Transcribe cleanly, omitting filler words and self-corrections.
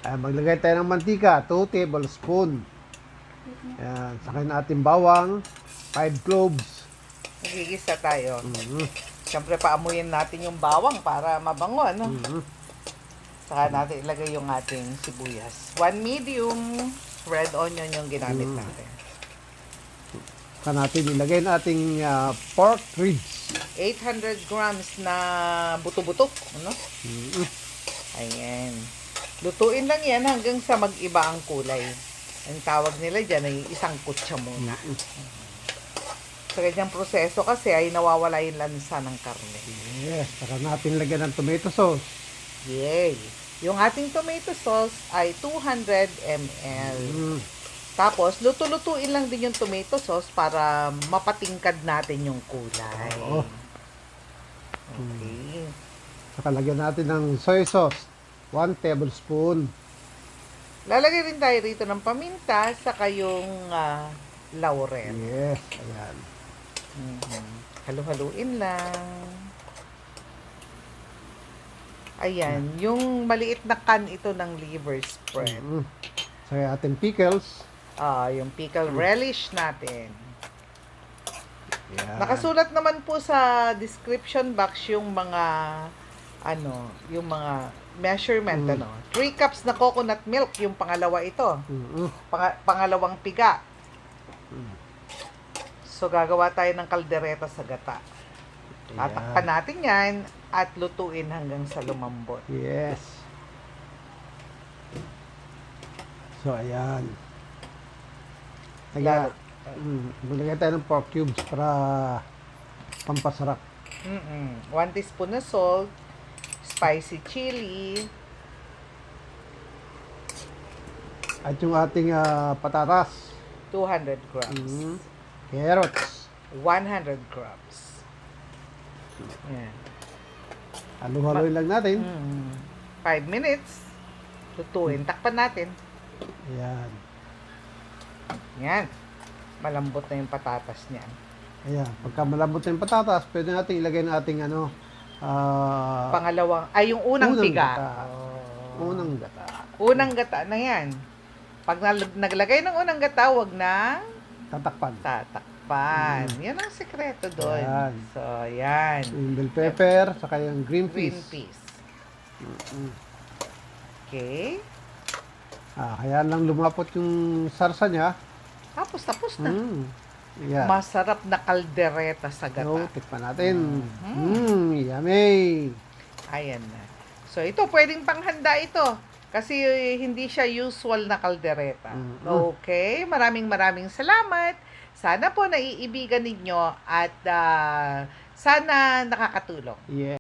Maglagay tayo ng mantika, 2 tablespoon. Ayan, sakay natin bawang, 5 cloves. Nagigisa tayo. Mhm. Siyempre, paamuyin natin yung bawang para mabango, ano? Mhm. Saka natin ilagay yung ating sibuyas. 1 medium red onion yung ginamit natin. Saka natin ilagay nating pork ribs. 800 grams na buto-buto, ano? Mhm. Ayan. Lutuin lang yan hanggang sa mag-iba ang kulay. Ang tawag nila dyan ay isang kutsa muna. Sa ganyang proseso kasi ay nawawala yung lansa ng karne. Yes, saka natin lagyan ng tomato sauce. Yay! Yung ating tomato sauce ay 200 ml. Mhm. Tapos, luto-lutuin lang din yung tomato sauce para mapatingkad natin yung kulay. Oo. Okay. Saka lagyan natin ng soy sauce, 1 tablespoon. Lalagay rin tayo rito ng paminta, saka yung laurel. Yes, ayan. Halu-haluin lang. Ayan, yung maliit na can ito ng liver spread. Mhm. Saka ating pickles. Yung pickle relish natin. Ayan. Nakasulat naman po sa description box yung mga yung mga measurement, 3 cups na coconut milk, yung pangalawa ito. Mhm. Pangalawang piga. So, gagawa tayo ng kaldereta sa gata. Tatakpan natin yan at lutuin hanggang sa lumambot. Yes. So, ayan. Maglagay tayo ng pork cubes para pampasarap. 1 teaspoon na salt, spicy chili, At yung ating patatas. 200 grams. Mhm. Carrots. 100 grams. Yan. Halo-haloy lang natin. 5 minutes. Lutuin. Takpan natin. Ayan. Yan. Malambot na yung patatas niyan. Ayan. Pagka malambot na yung patatas, pwede natin ilagay na ating Yung unang piga. gata. Unang gata. Unang gata na yan. Pag naglagay ng unang gata, wag na Tatakpan. tatakpan. Yan ang sekreto doon. Ayan. So, yan. Yung bell pepper, saka yung green Green peas. peas. Okay. Kaya lang lumapot yung sarsa niya. Tapos na. Ayan. Masarap na kaldereta sa gata. So, tikman natin. Yummy. Ayan na. So, ito, pwedeng panghanda ito. Kasi hindi siya usual na kaldereta. Okay? Maraming salamat. Sana po naiibigan ninyo at sana nakakatulong. Yeah.